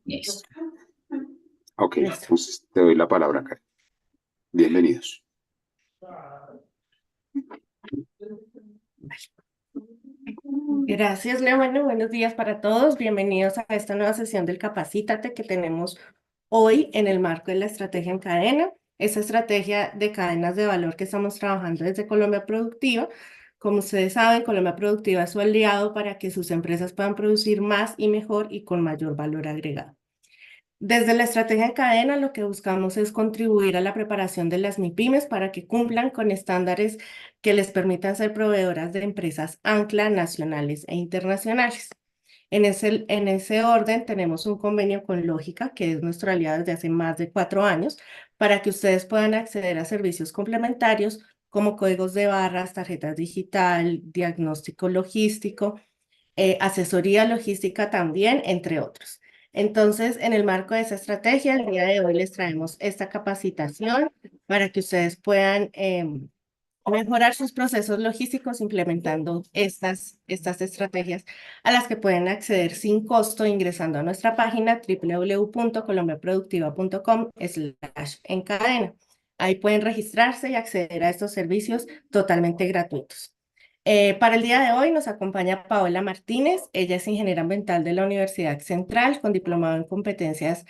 Listo. Ok, Listo. entonces te doy la palabra, Karen. Bienvenidos. Gracias, Leo. Bueno, buenos días para todos. Bienvenidos a esta nueva sesión del Capacítate que tenemos hoy en el marco de la estrategia en cadena. Esa estrategia de cadenas de valor que estamos trabajando desde Colombia Productiva. Como ustedes saben, Colombia Productiva es su aliado para que sus empresas puedan producir más y mejor y con mayor valor agregado. Desde la estrategia en cadena, lo que buscamos es contribuir a la preparación de las MIPYMES para que cumplan con estándares que les permitan ser proveedoras de empresas ancla nacionales e internacionales. En ese orden, tenemos un convenio con Lógica, que es nuestro aliado desde hace más de 4 años, para que ustedes puedan acceder a servicios complementarios como códigos de barras, tarjetas digital, diagnóstico logístico, asesoría logística también, entre otros. Entonces, en el marco de esa estrategia, el día de hoy les traemos esta capacitación para que ustedes puedan mejorar sus procesos logísticos implementando estas estrategias a las que pueden acceder sin costo ingresando a nuestra página www.colombiaproductiva.com/encadena. Ahí pueden registrarse y acceder a estos servicios totalmente gratuitos. Para el día de hoy nos acompaña Paola Martínez. Ella es ingeniera ambiental de la Universidad Central con diplomado en competencias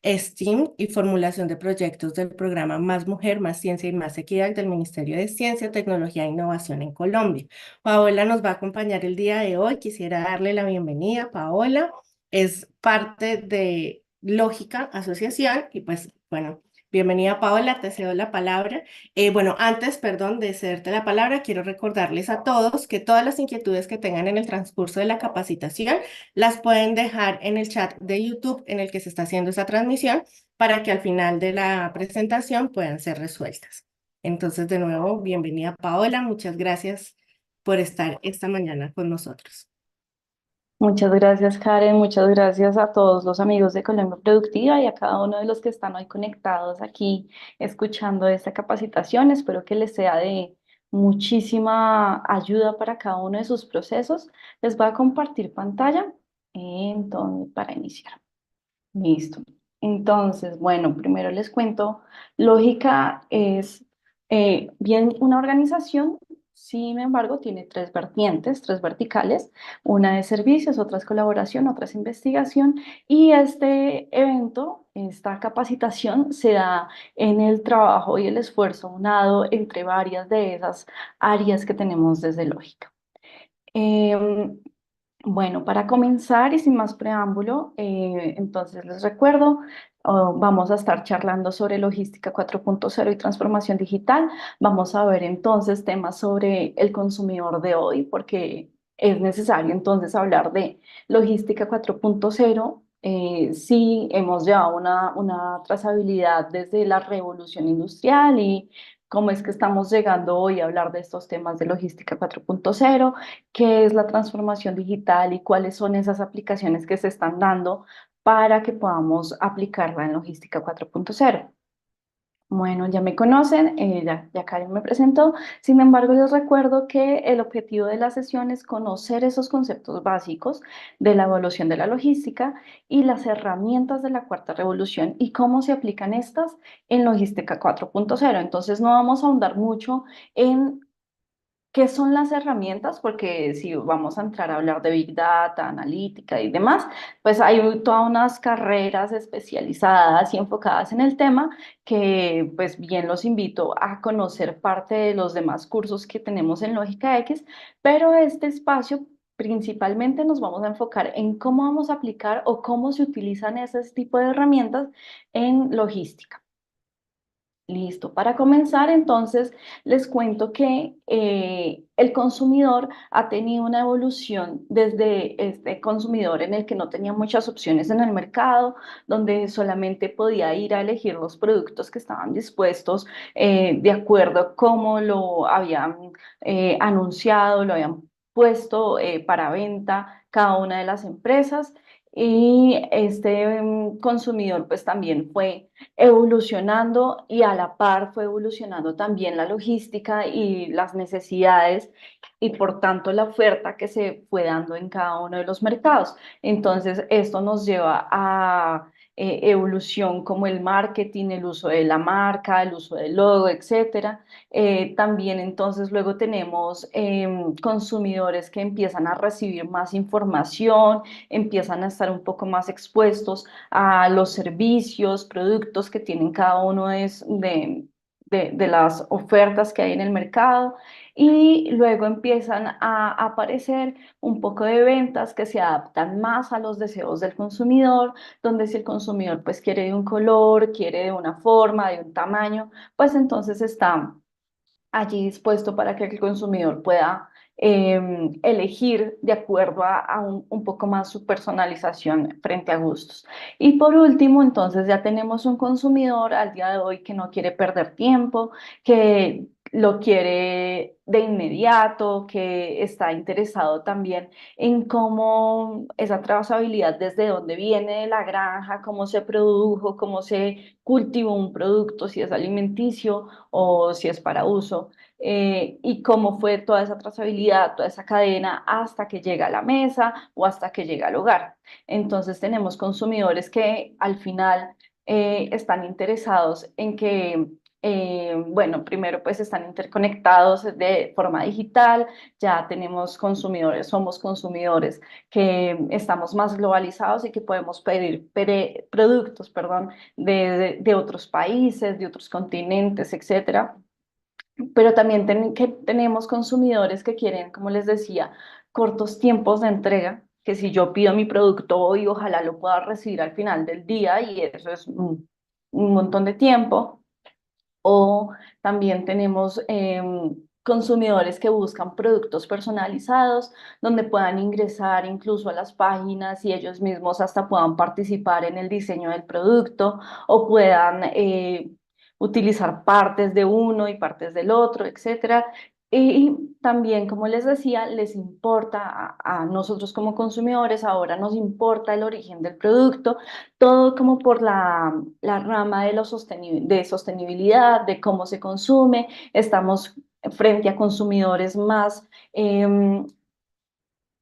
STEAM y formulación de proyectos del programa Más Mujer, Más Ciencia y Más Equidad del Ministerio de Ciencia, Tecnología e Innovación en Colombia. Paola nos va a acompañar el día de hoy. Quisiera darle la bienvenida. Paola es parte de Lógica Asociación y pues bueno, bienvenida Paola, te cedo la palabra. Bueno, antes, perdón, de cederte la palabra, quiero recordarles a todos que todas las inquietudes que tengan en el transcurso de la capacitación las pueden dejar en el chat de YouTube en el que se está haciendo esa transmisión para que al final de la presentación puedan ser resueltas. Entonces, de nuevo, bienvenida Paola, muchas gracias por estar esta mañana con nosotros. Muchas gracias, Karen. Muchas gracias a todos los amigos de Colombia Productiva y a cada uno de los que están hoy conectados aquí escuchando esta capacitación. Espero que les sea de muchísima ayuda para cada uno de sus procesos. Les voy a compartir pantalla entonces, para iniciar. Listo. Entonces, bueno, primero les cuento, Lógica es bien una organización, sin embargo, tiene tres vertientes, tres verticales. Una es servicios, otra es colaboración, otra es investigación. Y este evento, esta capacitación, se da en el trabajo y el esfuerzo unado entre varias de esas áreas que tenemos desde Lógica. Em, bueno, para comenzar y sin más preámbulo, entonces les recuerdo, vamos a estar charlando sobre logística 4.0 y transformación digital. Vamos a ver entonces temas sobre el consumidor de hoy, porque es necesario entonces hablar de logística 4.0. Sí, hemos llevado una trazabilidad desde la revolución industrial y cómo es que estamos llegando hoy a hablar de estos temas de logística 4.0, qué es la transformación digital y cuáles son esas aplicaciones que se están dando para que podamos aplicarla en logística 4.0. Bueno, ya me conocen, ya Karen me presentó. Sin embargo, les recuerdo que el objetivo de la sesión es conocer esos conceptos básicos de la evolución de la logística y las herramientas de la cuarta revolución y cómo se aplican estas en logística 4.0. Entonces, no vamos a ahondar mucho en ¿qué son las herramientas? Porque si vamos a entrar a hablar de Big Data, analítica y demás, pues hay todas unas carreras especializadas y enfocadas en el tema que pues bien los invito a conocer parte de los demás cursos que tenemos en Lógica X, pero este espacio principalmente nos vamos a enfocar en cómo vamos a aplicar o cómo se utilizan ese tipo de herramientas en logística. Listo. Para comenzar, entonces, les cuento que el consumidor ha tenido una evolución desde este consumidor en el que no tenía muchas opciones en el mercado, donde solamente podía ir a elegir los productos que estaban dispuestos de acuerdo a cómo lo habían anunciado, lo habían puesto para venta cada una de las empresas. y este consumidor pues también fue evolucionando y a la par fue evolucionando también la logística y las necesidades y por tanto la oferta que se fue dando en cada uno de los mercados. Entonces esto nos lleva a evolución como el marketing, el uso de la marca, el uso del logo, etcétera. También entonces luego tenemos consumidores que empiezan a recibir más información, empiezan a estar un poco más expuestos a los servicios, productos que tienen cada uno de las ofertas que hay en el mercado y luego empiezan a aparecer un poco de ventas que se adaptan más a los deseos del consumidor, donde si el consumidor pues quiere de un color, quiere de una forma, de un tamaño, pues entonces está allí dispuesto para que el consumidor pueda elegir de acuerdo a un poco más su personalización frente a gustos. Y por último, entonces ya tenemos un consumidor al día de hoy que no quiere perder tiempo, que lo quiere de inmediato, que está interesado también en cómo esa trazabilidad desde dónde viene de la granja, cómo se produjo, cómo se cultivó un producto, si es alimenticio o si es para uso, y cómo fue toda esa trazabilidad, toda esa cadena hasta que llega a la mesa o hasta que llega al hogar. Entonces tenemos consumidores que al final están interesados en que, bueno, primero pues están interconectados de forma digital, ya tenemos consumidores, somos consumidores que estamos más globalizados y que podemos pedir productos, perdón, de otros países, de otros continentes, etcétera. Pero también tenemos consumidores que quieren, como les decía, cortos tiempos de entrega, que si yo pido mi producto hoy, ojalá lo pueda recibir al final del día y eso es un montón de tiempo. O también tenemos consumidores que buscan productos personalizados, donde puedan ingresar incluso a las páginas y ellos mismos hasta puedan participar en el diseño del producto o puedan utilizar partes de uno y partes del otro, etcétera. Y también, como les decía, les importa a nosotros como consumidores, ahora nos importa el origen del producto, todo como por la rama de, de sostenibilidad, de cómo se consume. Estamos frente a consumidores más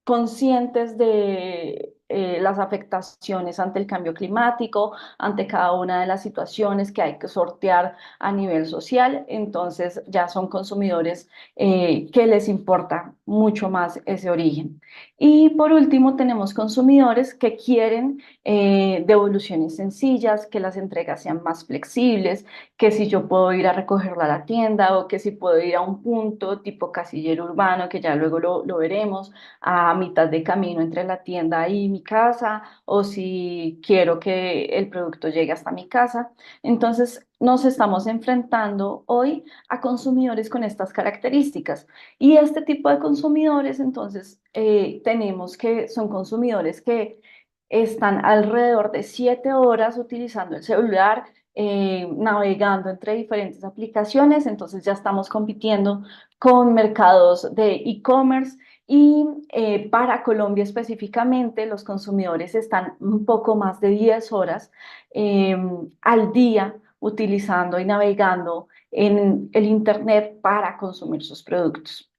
conscientes de las afectaciones ante el cambio climático, ante cada una de las situaciones que hay que sortear a nivel social. Entonces ya son consumidores que les importa mucho más ese origen. Y por último, tenemos consumidores que quieren devoluciones sencillas, que las entregas sean más flexibles, que si yo puedo ir a recogerla a la tienda o que si puedo ir a un punto tipo casillero urbano, que ya luego lo veremos, a mitad de camino entre la tienda y mi casa, o si quiero que el producto llegue hasta mi casa. Entonces, nos estamos enfrentando hoy a consumidores con estas características. Y este tipo de consumidores, entonces, tenemos que son consumidores que están alrededor de 7 horas utilizando el celular, navegando entre diferentes aplicaciones, entonces ya estamos compitiendo con mercados de e-commerce y para Colombia específicamente los consumidores están un poco más de 10 horas eh, al día utilizando y navegando en el Internet para consumir sus productos.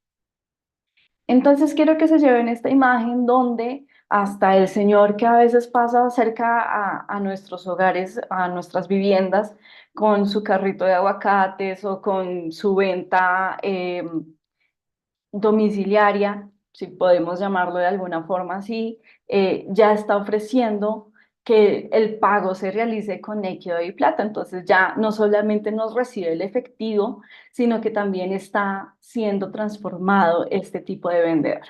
Entonces quiero que se lleven esta imagen donde hasta el señor que a veces pasa cerca a nuestros hogares, a nuestras viviendas, con su carrito de aguacates o con su venta domiciliaria, si podemos llamarlo de alguna forma así, ya está ofreciendo que el pago se realice con Nequi y Plata. Entonces ya no solamente nos recibe el efectivo, sino que también está siendo transformado este tipo de vendedor.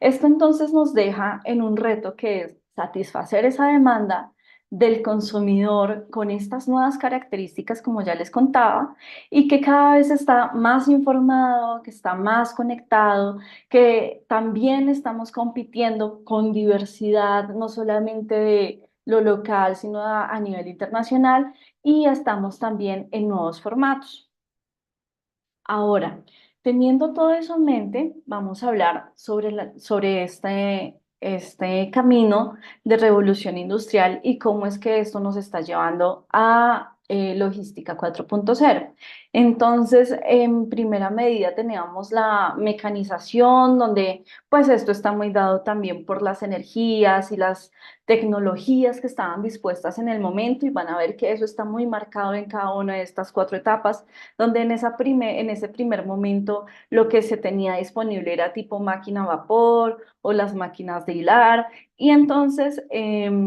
Esto entonces nos deja en un reto que es satisfacer esa demanda del consumidor con estas nuevas características, como ya les contaba, y que cada vez está más informado, que está más conectado, que también estamos compitiendo con diversidad, no solamente de lo local, sino a nivel internacional, y estamos también en nuevos formatos. Ahora, teniendo todo eso en mente, vamos a hablar sobre este camino de revolución industrial y cómo es que esto nos está llevando a logística 4.0. Entonces, en primera medida teníamos la mecanización, donde pues esto está muy dado también por las energías y las tecnologías que estaban dispuestas en el momento, y van a ver que eso está muy marcado en cada una de estas cuatro etapas, donde en ese primer momento lo que se tenía disponible era tipo máquina a vapor o las máquinas de hilar, y entonces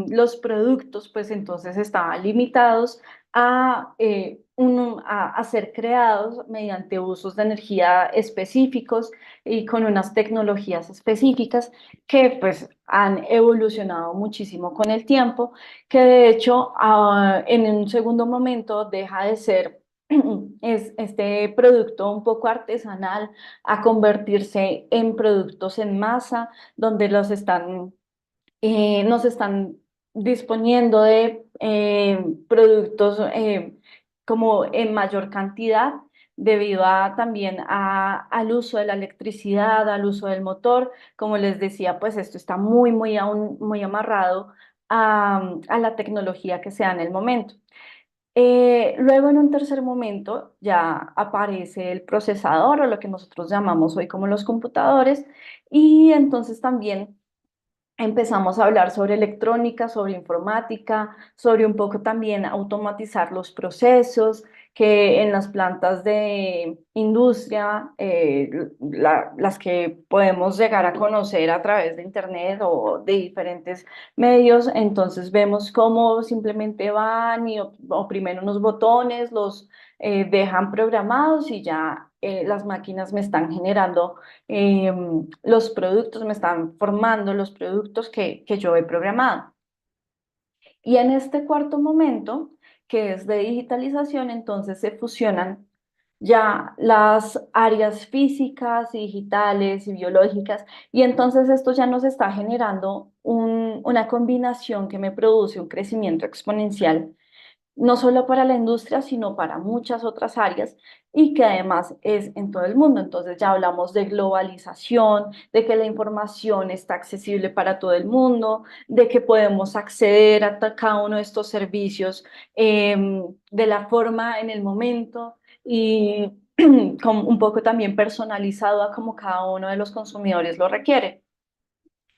los productos pues entonces estaban limitados a ser creados mediante usos de energía específicos y con unas tecnologías específicas que pues han evolucionado muchísimo con el tiempo, que de hecho en un segundo momento deja de ser este producto un poco artesanal a convertirse en productos en masa, donde nos están disponiendo de productos como en mayor cantidad debido también al uso de la electricidad, al uso del motor. Como les decía, pues esto está muy amarrado a la tecnología que sea en el momento. Luego, en un tercer momento, ya aparece el procesador, o lo que nosotros llamamos hoy como los computadores, y entonces también empezamos a hablar sobre electrónica, sobre informática, sobre un poco también automatizar los procesos, que en las plantas de industria, las que podemos llegar a conocer a través de internet o de diferentes medios, entonces vemos cómo simplemente van y oprimen unos botones, los dejan programados y ya las máquinas me están generando los productos, me están formando los productos que yo he programado. Y en este cuarto momento, que es de digitalización, entonces se fusionan ya las áreas físicas, y digitales y biológicas, y entonces esto ya nos está generando una combinación que me produce un crecimiento exponencial no solo para la industria, sino para muchas otras áreas, y que además es en todo el mundo. Entonces ya hablamos de globalización, de que la información está accesible para todo el mundo, de que podemos acceder a cada uno de estos servicios de la forma en el momento y como un poco también personalizado a como cada uno de los consumidores lo requiere.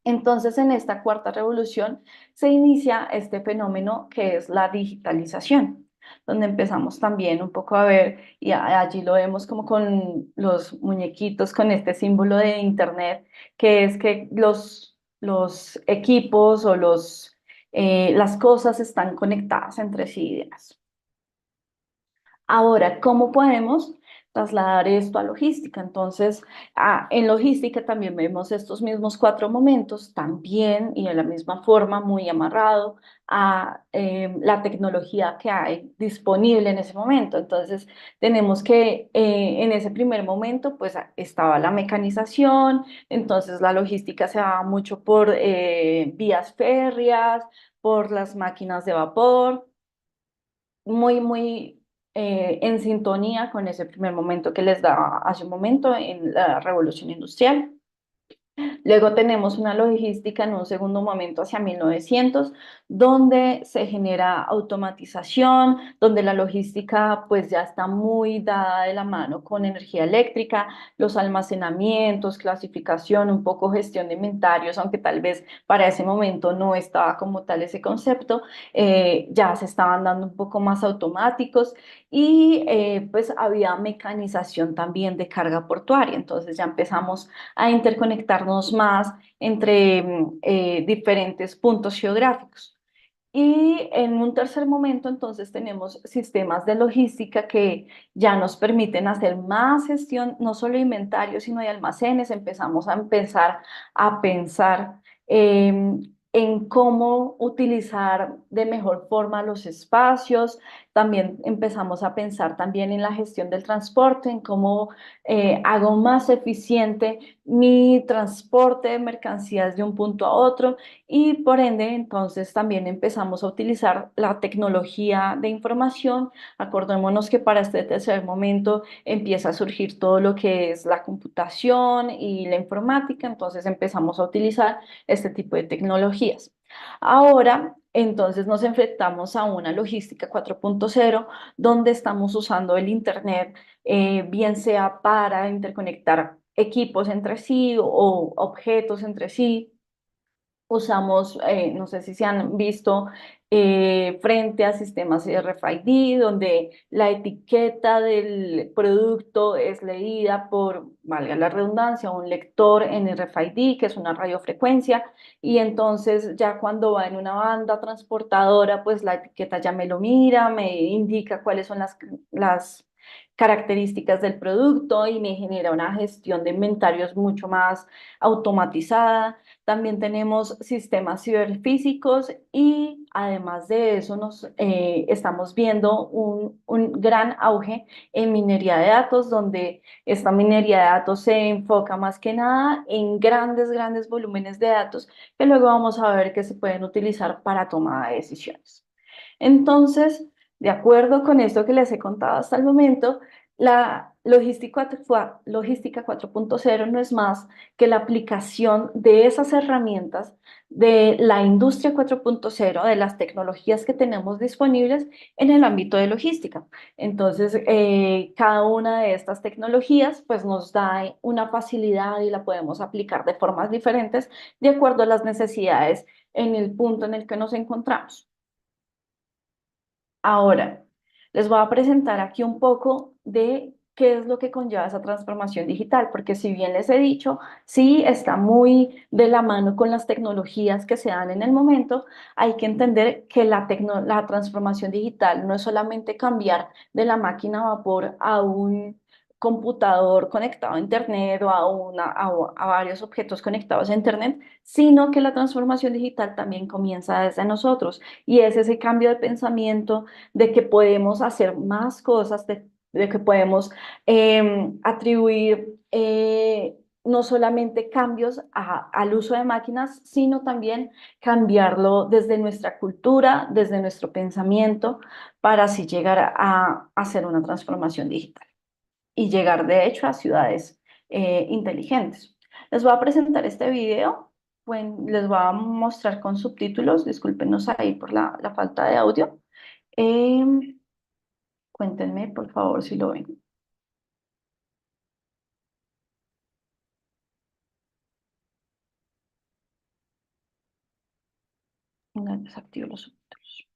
Entonces, en esta cuarta revolución se inicia este fenómeno que es la digitalización, donde empezamos también un poco a ver, y allí lo vemos como con los muñequitos, con este símbolo de Internet, que es que los equipos o las cosas están conectadas entre sí y demás. Ahora, ¿cómo podemos trasladar esto a logística? Entonces, en logística también vemos estos mismos cuatro momentos, también y de la misma forma, muy amarrado a la tecnología que hay disponible en ese momento. Entonces, tenemos que en ese primer momento, pues estaba la mecanización, entonces la logística se daba mucho por vías férreas, por las máquinas de vapor, muy en sintonía con ese primer momento que les daba hace un momento en la revolución industrial. Luego tenemos una logística en un segundo momento hacia 1900, donde se genera automatización, donde la logística pues ya está muy dada de la mano con energía eléctrica, los almacenamientos, clasificación, un poco gestión de inventarios, aunque tal vez para ese momento no estaba como tal ese concepto, ya se estaban dando un poco más automáticos y pues había mecanización también de carga portuaria, entonces ya empezamos a interconectarnos más entre diferentes puntos geográficos. Y en un tercer momento, entonces, tenemos sistemas de logística que ya nos permiten hacer más gestión, no solo de inventario, sino de almacenes. Empezamos a empezar a pensar en cómo utilizar de mejor forma los espacios. También empezamos a pensar también en la gestión del transporte, en cómo hago más eficiente mi transporte de mercancías de un punto a otro y por ende entonces también empezamos a utilizar la tecnología de información. Acordémonos que para este tercer momento empieza a surgir todo lo que es la computación y la informática, entonces empezamos a utilizar este tipo de tecnologías. Ahora, entonces nos enfrentamos a una logística 4.0 donde estamos usando el Internet, bien sea para interconectar equipos entre sí o objetos entre sí. Usamos, no sé si se han visto, frente a sistemas RFID, donde la etiqueta del producto es leída por, valga la redundancia, un lector en RFID, que es una radiofrecuencia, y entonces ya cuando va en una banda transportadora, pues la etiqueta ya me lo mira, me indica cuáles son las características del producto y me genera una gestión de inventarios mucho más automatizada. También tenemos sistemas ciberfísicos y además de eso nos estamos viendo un gran auge en minería de datos, donde esta minería de datos se enfoca más que nada en grandes volúmenes de datos que luego vamos a ver que se pueden utilizar para toma de decisiones. Entonces, de acuerdo con esto que les he contado hasta el momento, la logística 4.0 no es más que la aplicación de esas herramientas de la industria 4.0, de las tecnologías que tenemos disponibles en el ámbito de logística. Entonces, cada una de estas tecnologías pues nos da una facilidad y la podemos aplicar de formas diferentes de acuerdo a las necesidades en el punto en el que nos encontramos. Ahora, les voy a presentar aquí un poco de qué es lo que conlleva esa transformación digital, porque si bien les he dicho, sí está muy de la mano con las tecnologías que se dan en el momento, hay que entender que la transformación digital no es solamente cambiar de la máquina a vapor a un computador conectado a Internet o a varios objetos conectados a Internet, sino que la transformación digital también comienza desde nosotros y es ese cambio de pensamiento de que podemos hacer más cosas, de que podemos atribuir no solamente cambios al uso de máquinas, sino también cambiarlo desde nuestra cultura, desde nuestro pensamiento, para así llegar a hacer una transformación digital y llegar de hecho a ciudades inteligentes. Les voy a presentar este video, les voy a mostrar con subtítulos, discúlpenos ahí por la falta de audio. Em, Cuéntenme, por favor, si lo ven. Venga, desactivo los subtítulos.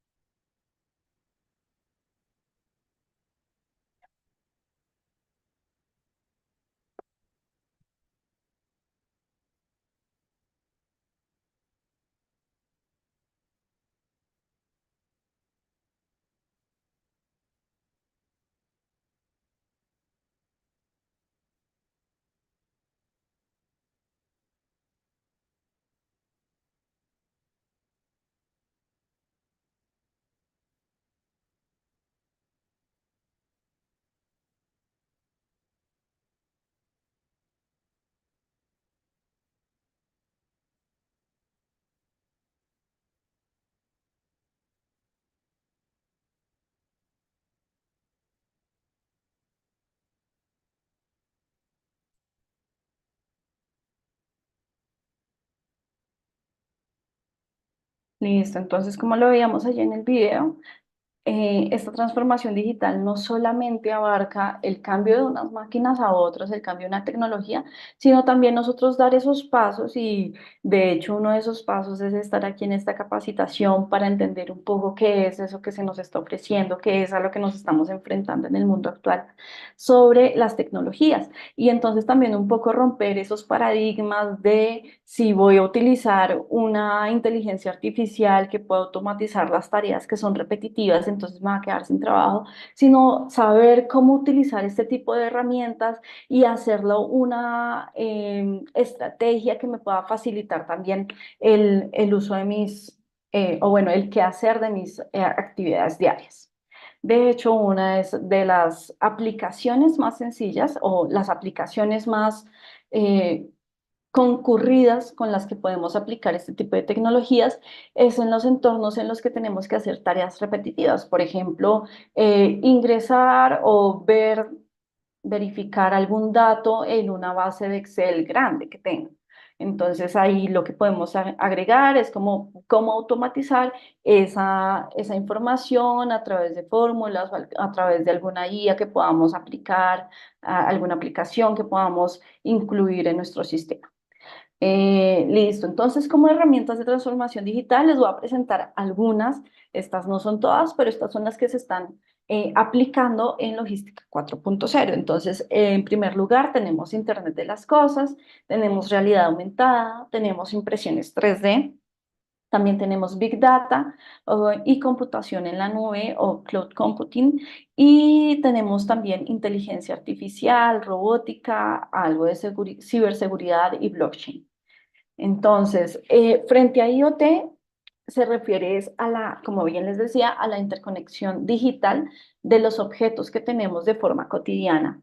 Listo, entonces como lo veíamos allí en el video, esta transformación digital no solamente abarca el cambio de unas máquinas a otras, el cambio de una tecnología, sino también nosotros dar esos pasos y de hecho uno de esos pasos es estar aquí en esta capacitación para entender un poco qué es eso que se nos está ofreciendo, qué es a lo que nos estamos enfrentando en el mundo actual sobre las tecnologías y entonces también un poco romper esos paradigmas de si voy a utilizar una inteligencia artificial que pueda automatizar las tareas que son repetitivas, entonces me va a quedar sin trabajo, sino saber cómo utilizar este tipo de herramientas y hacerlo una estrategia que me pueda facilitar también el uso de mis, o bueno, el quehacer de mis actividades diarias. De hecho, una de las aplicaciones más sencillas o las aplicaciones más concurridas con las que podemos aplicar este tipo de tecnologías es en los entornos en los que tenemos que hacer tareas repetitivas. Por ejemplo, ingresar o verificar algún dato en una base de Excel grande que tenga. Entonces ahí lo que podemos agregar es cómo automatizar esa información a través de fórmulas o a través de alguna IA que podamos aplicar, alguna aplicación que podamos incluir en nuestro sistema. Listo, entonces como herramientas de transformación digital les voy a presentar algunas, estas no son todas, pero estas son las que se están aplicando en logística 4.0. Entonces, en primer lugar tenemos Internet de las Cosas, tenemos realidad aumentada, tenemos impresiones 3D, también tenemos Big Data y computación en la nube o Cloud Computing. Y tenemos también inteligencia artificial, robótica, algo de ciberseguridad y blockchain. Entonces, frente a IoT, se refiere es a como bien les decía, a la interconexión digital de los objetos que tenemos de forma cotidiana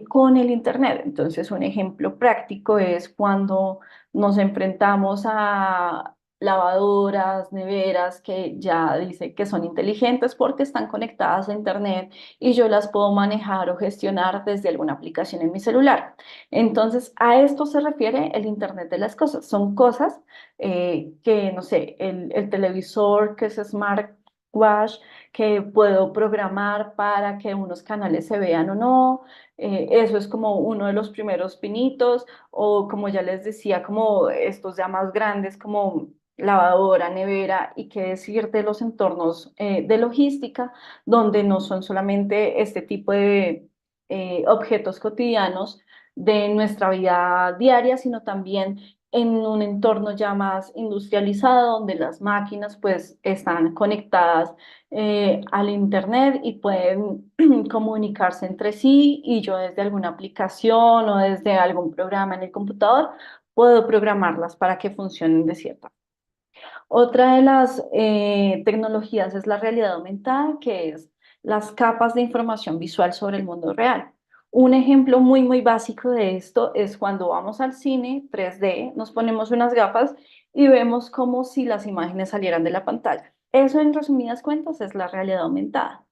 con el Internet. Entonces, un ejemplo práctico es cuando nos enfrentamos a lavadoras, neveras que ya dice que son inteligentes porque están conectadas a Internet y yo las puedo manejar o gestionar desde alguna aplicación en mi celular. Entonces, a esto se refiere el Internet de las cosas. Son cosas que, no sé, el televisor que es smartwatch, que puedo programar para que unos canales se vean o no. Eso es como uno de los primeros pinitos, o como ya les decía, como estos ya más grandes, como lavadora, nevera, y qué decir de los entornos de logística, donde no son solamente este tipo de objetos cotidianos de nuestra vida diaria, sino también en un entorno ya más industrializado, donde las máquinas pues están conectadas al internet y pueden comunicarse entre sí, y yo desde alguna aplicación o desde algún programa en el computador puedo programarlas para que funcionen de cierta forma. Otra de las tecnologías es la realidad aumentada, que es las capas de información visual sobre el mundo real. Un ejemplo muy básico de esto es cuando vamos al cine 3D, nos ponemos unas gafas y vemos como si las imágenes salieran de la pantalla. Eso, en resumidas cuentas, es la realidad aumentada.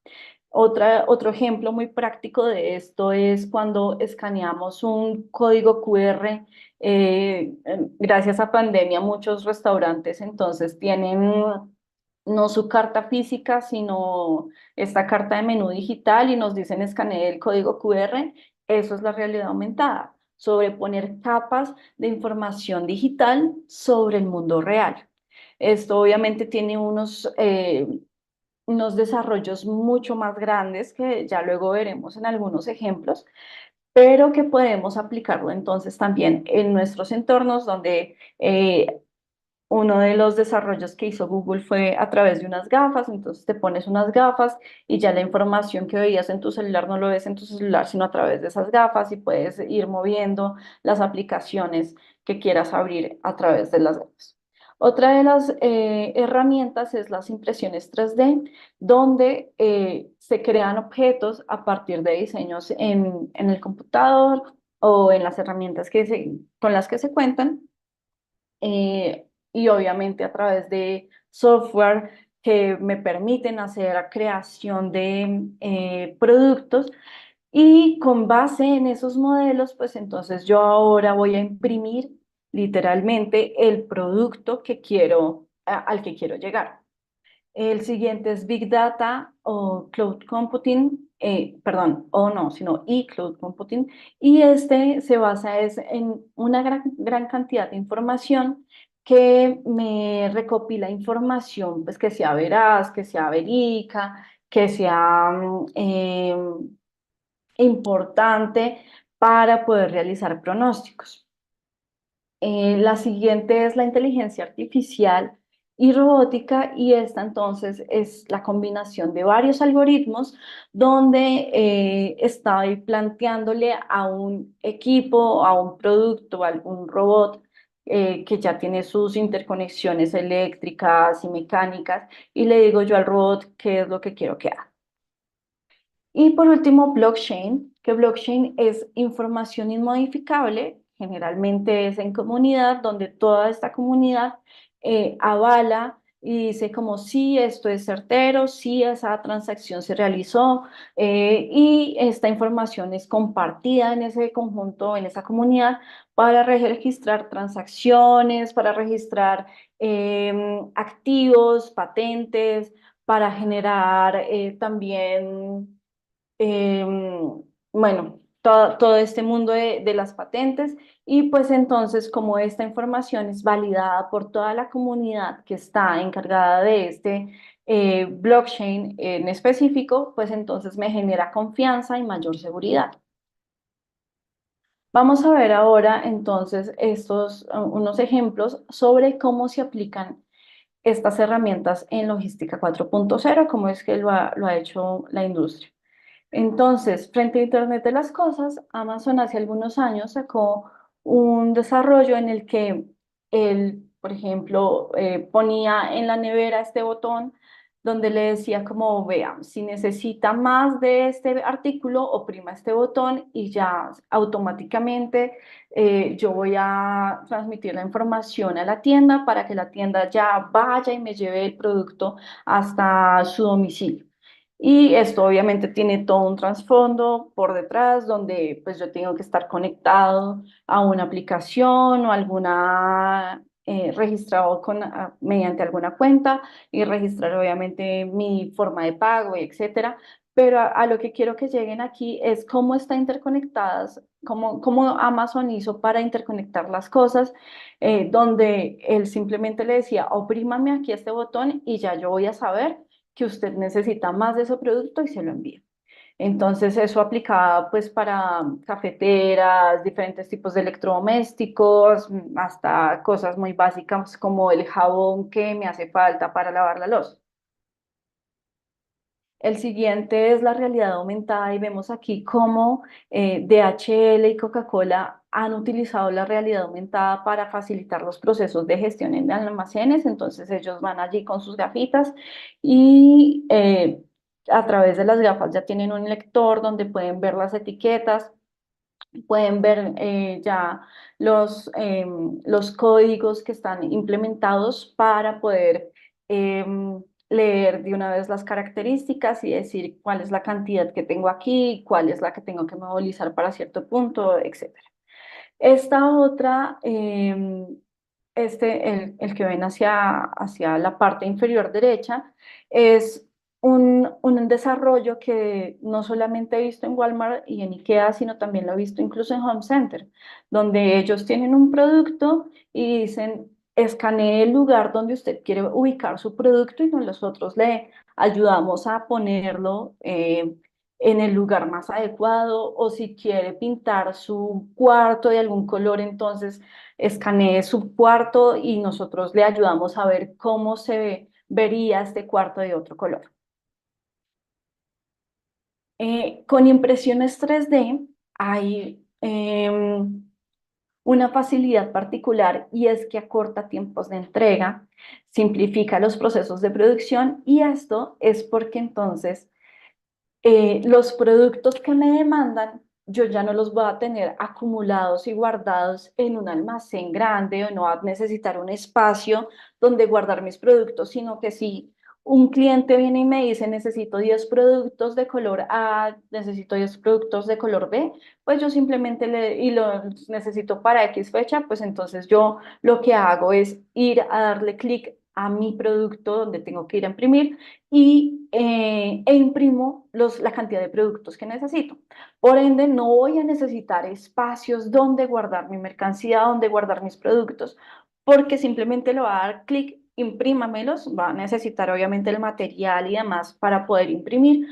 Otro ejemplo muy práctico de esto es cuando escaneamos un código QR. Gracias a pandemia, muchos restaurantes entonces tienen no su carta física, sino esta carta de menú digital, y nos dicen escanee el código QR. Eso es la realidad aumentada, sobreponer capas de información digital sobre el mundo real. Esto obviamente tiene unos desarrollos mucho más grandes que ya luego veremos en algunos ejemplos, pero que podemos aplicarlo entonces también en nuestros entornos, donde uno de los desarrollos que hizo Google fue a través de unas gafas. Entonces te pones unas gafas y ya la información que veías en tu celular no lo ves en tu celular, sino a través de esas gafas, y puedes ir moviendo las aplicaciones que quieras abrir a través de las gafas. Otra de las herramientas es las impresiones 3D, donde se crean objetos a partir de diseños en el computador o en las herramientas con las que se cuentan. Y obviamente a través de software que me permiten hacer la creación de productos, y con base en esos modelos, pues entonces yo ahora voy a imprimir literalmente el producto que al que quiero llegar. El siguiente es Big Data o Cloud Computing, perdón, o no, sino Cloud Computing, y este se basa en una gran cantidad de información que me recopila información, pues que sea veraz, que sea verídica, que sea importante para poder realizar pronósticos. La siguiente es la inteligencia artificial y robótica, y esta entonces es la combinación de varios algoritmos donde estoy planteándole a un equipo, a un producto, a algún robot que ya tiene sus interconexiones eléctricas y mecánicas, y le digo yo al robot qué es lo que quiero que haga. Y por último, blockchain, que blockchain es información inmodificable, generalmente es en comunidad, donde toda esta comunidad avala y dice como sí, esto es certero, sí, esa transacción se realizó, y esta información es compartida en ese conjunto, en esa comunidad, para registrar transacciones, para registrar activos, patentes, para generar también, bueno, todo este mundo de las patentes. Y pues entonces, como esta información es validada por toda la comunidad que está encargada de este blockchain en específico, pues entonces me genera confianza y mayor seguridad. Vamos a ver ahora entonces estos unos ejemplos sobre cómo se aplican estas herramientas en logística 4.0, cómo es que lo ha hecho la industria. Entonces, frente a Internet de las cosas, Amazon hace algunos años sacó un desarrollo en el que él, por ejemplo, ponía en la nevera este botón donde le decía como, vea, si necesita más de este artículo, oprima este botón y ya automáticamente yo voy a transmitir la información a la tienda para que la tienda ya vaya y me lleve el producto hasta su domicilio. Y esto obviamente tiene todo un trasfondo por detrás donde pues yo tengo que estar conectado a una aplicación o alguna registrado mediante alguna cuenta y registrar obviamente mi forma de pago y etcétera. Pero a lo que quiero que lleguen aquí es cómo está interconectadas, cómo Amazon hizo para interconectar las cosas, donde él simplemente le decía, oprímame aquí este botón y ya yo voy a saber que usted necesita más de ese producto y se lo envía. Entonces eso aplicaba pues para cafeteras, diferentes tipos de electrodomésticos, hasta cosas muy básicas como el jabón que me hace falta para lavar la loza. El siguiente es la realidad aumentada y vemos aquí cómo DHL y Coca-Cola han utilizado la realidad aumentada para facilitar los procesos de gestión en almacenes. Entonces ellos van allí con sus gafitas y a través de las gafas ya tienen un lector donde pueden ver las etiquetas, pueden ver ya los códigos que están implementados para poder leer de una vez las características y decir cuál es la cantidad que tengo aquí, cuál es la que tengo que movilizar para cierto punto, etcétera. Esta otra, el que ven hacia la parte inferior derecha, es un desarrollo que no solamente he visto en Walmart y en IKEA, sino también lo he visto incluso en Home Center, donde ellos tienen un producto y dicen, escanee el lugar donde usted quiere ubicar su producto y nosotros le ayudamos a ponerlo en el lugar más adecuado, o si quiere pintar su cuarto de algún color, entonces escanee su cuarto y nosotros le ayudamos a ver cómo vería este cuarto de otro color. Con impresiones 3D hay una facilidad particular y es que acorta tiempos de entrega, simplifica los procesos de producción y esto es porque entonces los productos que me demandan, yo ya no los voy a tener acumulados y guardados en un almacén grande o no va a necesitar un espacio donde guardar mis productos, sino que si un cliente viene y me dice necesito 10 productos de color A, necesito 10 productos de color B, pues yo simplemente y los necesito para X fecha, pues entonces yo lo que hago es ir a darle clic a mi producto donde tengo que ir a imprimir e imprimo la cantidad de productos que necesito. Por ende, no voy a necesitar espacios donde guardar mi mercancía, donde guardar mis productos, porque simplemente le va a dar clic, imprímamelos, va a necesitar obviamente el material y demás para poder imprimir,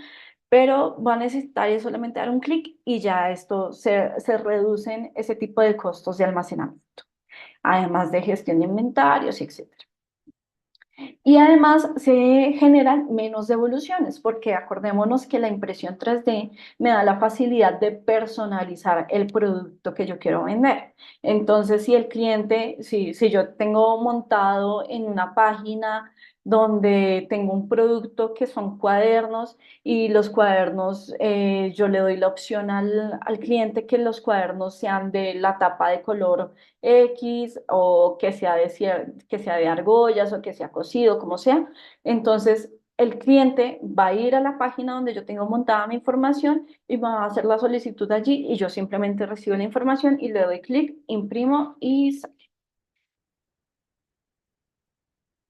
pero va a necesitar solamente dar un clic y ya esto se reducen ese tipo de costos de almacenamiento, además de gestión de inventarios, etcétera. Y además se generan menos devoluciones, porque acordémonos que la impresión 3D me da la facilidad de personalizar el producto que yo quiero vender. Entonces, si el cliente, si yo tengo montado en una página donde tengo un producto que son cuadernos y los cuadernos, yo le doy la opción al cliente que los cuadernos sean de la tapa de color X o que sea que sea de argollas o que sea cosido, como sea. Entonces, el cliente va a ir a la página donde yo tengo montada mi información y va a hacer la solicitud allí y yo simplemente recibo la información y le doy clic, imprimo y sale.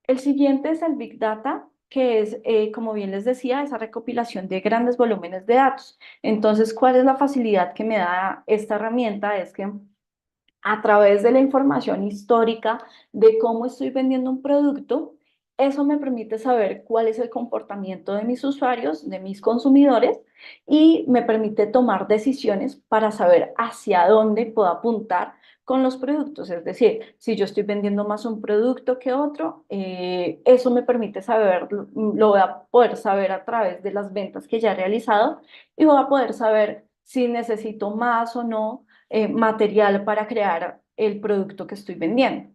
El siguiente es el Big Data, que es, como bien les decía, esa recopilación de grandes volúmenes de datos. Entonces, ¿cuál es la facilidad que me da esta herramienta? Es que a través de la información histórica de cómo estoy vendiendo un producto, eso me permite saber cuál es el comportamiento de mis usuarios, de mis consumidores, y me permite tomar decisiones para saber hacia dónde puedo apuntar con los productos. Es decir, si yo estoy vendiendo más un producto que otro, eso me permite saber, lo voy a poder saber a través de las ventas que ya he realizado y voy a poder saber si necesito más o no material para crear el producto que estoy vendiendo.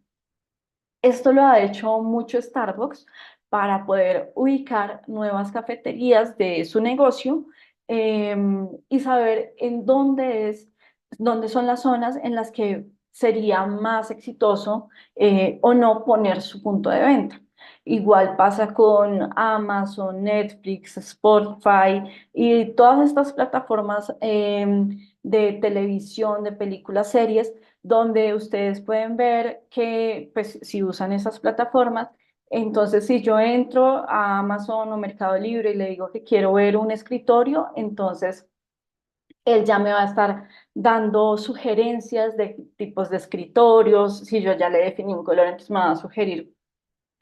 Esto lo ha hecho mucho Starbucks para poder ubicar nuevas cafeterías de su negocio y saber en dónde son las zonas en las que sería más exitoso o no poner su punto de venta. Igual pasa con Amazon, Netflix, Spotify y todas estas plataformas de televisión, de películas, series donde ustedes pueden ver que, pues, si usan esas plataformas, entonces si yo entro a Amazon o Mercado Libre y le digo que quiero ver un escritorio, entonces él ya me va a estar dando sugerencias de tipos de escritorios. Si yo ya le definí un color, entonces me va a sugerir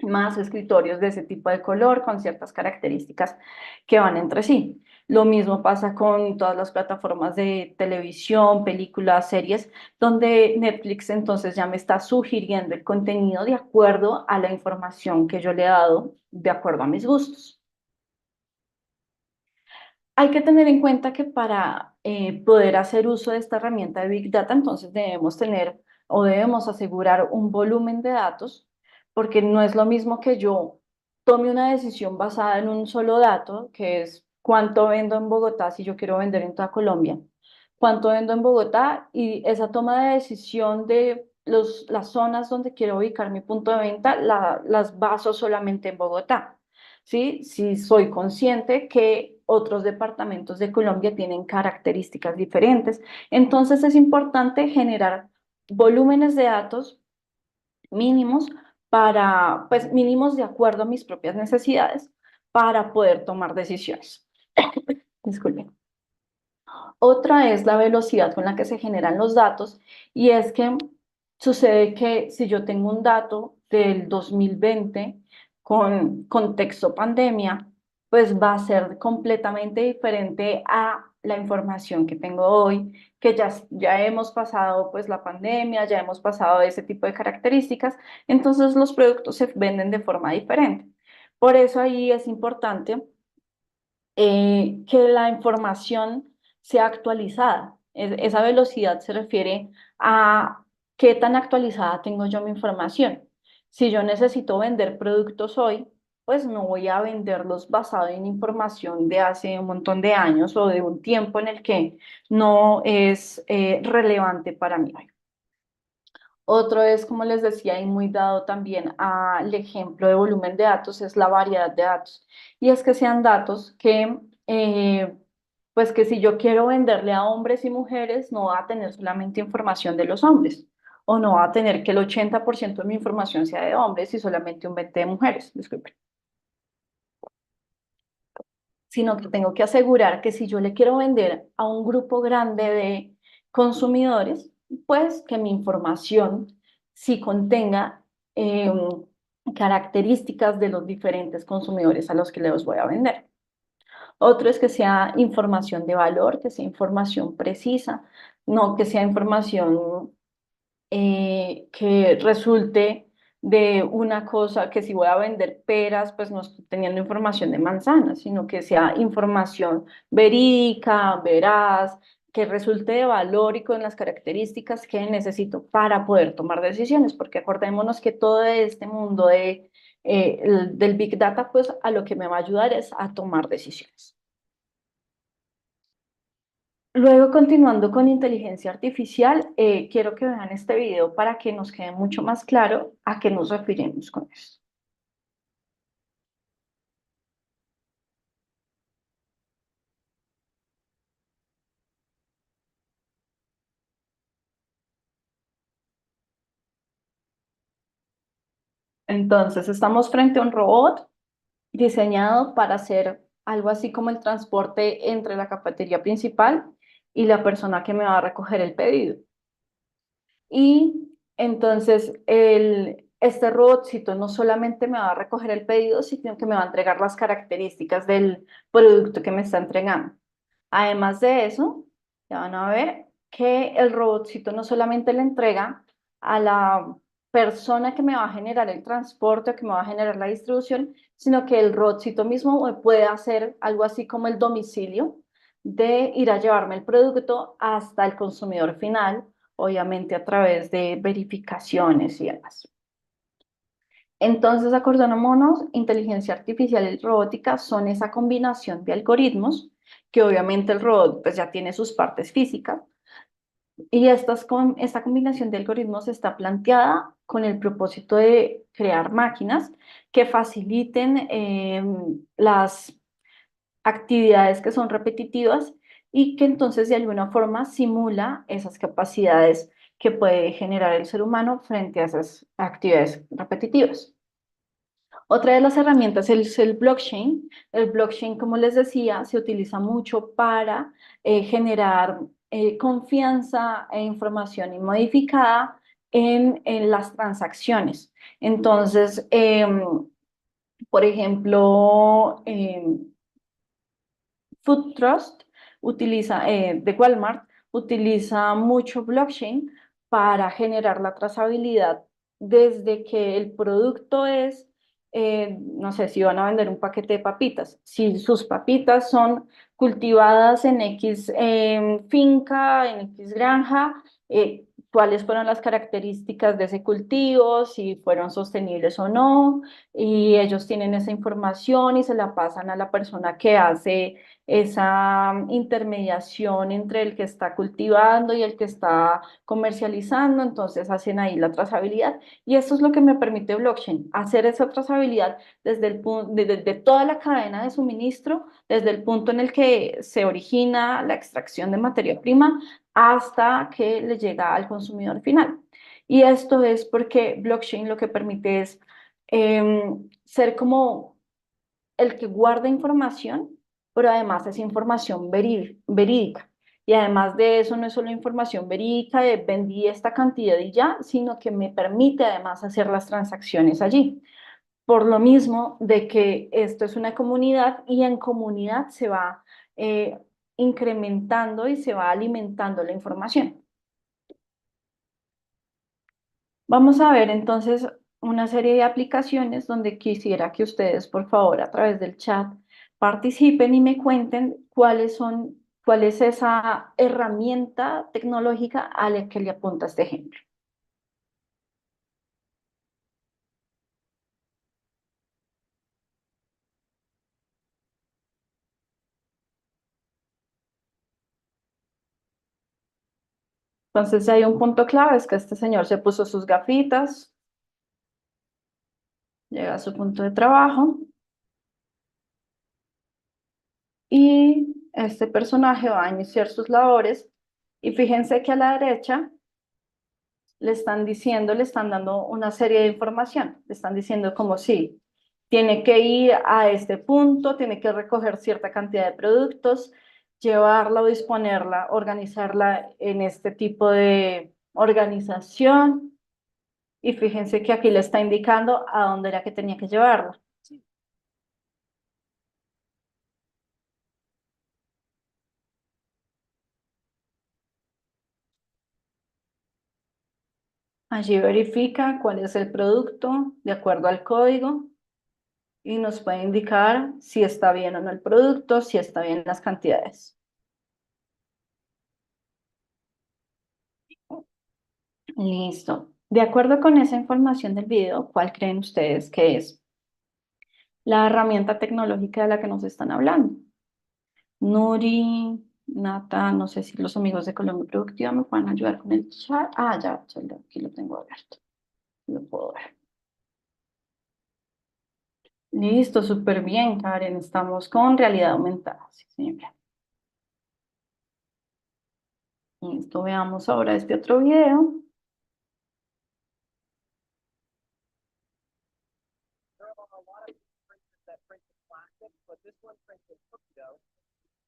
más escritorios de ese tipo de color con ciertas características que van entre sí. Lo mismo pasa con todas las plataformas de televisión, películas, series, donde Netflix entonces ya me está sugiriendo el contenido de acuerdo a la información que yo le he dado, de acuerdo a mis gustos. Hay que tener en cuenta que para poder hacer uso de esta herramienta de Big Data, entonces debemos tener o debemos asegurar un volumen de datos, porque no es lo mismo que yo tome una decisión basada en un solo dato, que es cuánto vendo en Bogotá si yo quiero vender en toda Colombia, cuánto vendo en Bogotá y esa toma de decisión de las zonas donde quiero ubicar mi punto de venta, las baso solamente en Bogotá. ¿Sí? Si soy consciente que otros departamentos de Colombia tienen características diferentes. Entonces es importante generar volúmenes de datos mínimos pues mínimos de acuerdo a mis propias necesidades para poder tomar decisiones. Disculpen. Otra es la velocidad con la que se generan los datos y es que sucede que si yo tengo un dato del 2020 con contexto pandemia, pues va a ser completamente diferente a la información que tengo hoy, que ya hemos pasado pues la pandemia, ya hemos pasado ese tipo de características, entonces los productos se venden de forma diferente. Por eso ahí es importante que la información sea actualizada. Esa velocidad se refiere a qué tan actualizada tengo yo mi información. Si yo necesito vender productos hoy, pues no voy a venderlos basado en información de hace un montón de años o de un tiempo en el que no es relevante para mí. Otro es, como les decía, y muy dado también al ejemplo de volumen de datos, es la variedad de datos. Y es que sean datos que, pues que si yo quiero venderle a hombres y mujeres, no va a tener solamente información de los hombres, o no va a tener que el 80% de mi información sea de hombres y solamente un 20% de mujeres, disculpen. Sino que tengo que asegurar que si yo le quiero vender a un grupo grande de consumidores, pues que mi información sí contenga características de los diferentes consumidores a los que les voy a vender. Otro es que sea información de valor, que sea información precisa, no que sea información que resulte de una cosa que si voy a vender peras, pues no estoy teniendo información de manzanas, sino que sea información verídica, veraz, que resulte de valor y con las características que necesito para poder tomar decisiones, porque acordémonos que todo este mundo de del Big Data, pues a lo que me va a ayudar es a tomar decisiones. Luego, continuando con inteligencia artificial, quiero que vean este video para que nos quede mucho más claro a qué nos referimos con esto. Entonces, estamos frente a un robot diseñado para hacer algo así como el transporte entre la cafetería principal y la persona que me va a recoger el pedido. Y entonces este robotcito no solamente me va a recoger el pedido, sino que me va a entregar las características del producto que me está entregando. Además de eso, ya van a ver que el robotcito no solamente le entrega a la persona que me va a generar el transporte o que me va a generar la distribución, sino que el robotcito mismo me puede hacer algo así como el domicilio de ir a llevarme el producto hasta el consumidor final, obviamente a través de verificaciones y demás. Entonces, acordémonos, inteligencia artificial y robótica son esa combinación de algoritmos, que obviamente el robot pues ya tiene sus partes físicas, y esta combinación de algoritmos está planteada con el propósito de crear máquinas que faciliten las actividades que son repetitivas y que entonces de alguna forma simula esas capacidades que puede generar el ser humano frente a esas actividades repetitivas. Otra de las herramientas es el blockchain. El blockchain, como les decía, se utiliza mucho para generar confianza e información inmodificada en las transacciones. Entonces, por ejemplo, Food Trust de Walmart utiliza mucho blockchain para generar la trazabilidad desde que el producto es, no sé, si van a vender un paquete de papitas, si sus papitas son cultivadas en X finca, en X granja, cuáles fueron las características de ese cultivo, si fueron sostenibles o no, y ellos tienen esa información y se la pasan a la persona que hace esa intermediación entre el que está cultivando y el que está comercializando, entonces hacen ahí la trazabilidad y esto es lo que me permite blockchain, hacer esa trazabilidad desde el punto, de toda la cadena de suministro, desde el punto en el que se origina la extracción de materia prima hasta que le llega al consumidor final. Y esto es porque blockchain lo que permite es ser como el que guarda información, pero además es información verídica. Y además de eso, no es solo información verídica de vendí esta cantidad y ya, sino que me permite además hacer las transacciones allí. Por lo mismo de que esto es una comunidad y en comunidad se va incrementando y se va alimentando la información. Vamos a ver entonces una serie de aplicaciones donde quisiera que ustedes, por favor, a través del chat participen y me cuenten cuál es esa herramienta tecnológica a la que le apunta este ejemplo. Entonces, hay un punto clave, es que este señor se puso sus gafitas, llega a su punto de trabajo y este personaje va a iniciar sus labores y fíjense que a la derecha le están diciendo, le están dando una serie de información, le están diciendo como si tiene que ir a este punto, tiene que recoger cierta cantidad de productos, llevarla o disponerla, organizarla en este tipo de organización. Y fíjense que aquí le está indicando a dónde era que tenía que llevarla. Allí verifica cuál es el producto de acuerdo al código y nos puede indicar si está bien o no el producto, si está bien las cantidades. Listo. De acuerdo con esa información del video, ¿cuál creen ustedes que es? la herramienta tecnológica de la que nos están hablando. Nuri, Nata, no sé si los amigos de Colombia Productiva me pueden ayudar con el chat. Ah, aquí lo tengo abierto. Lo puedo ver. Listo, súper bien, Karen. Estamos con realidad aumentada. Sí, señora. Listo, veamos ahora este otro video.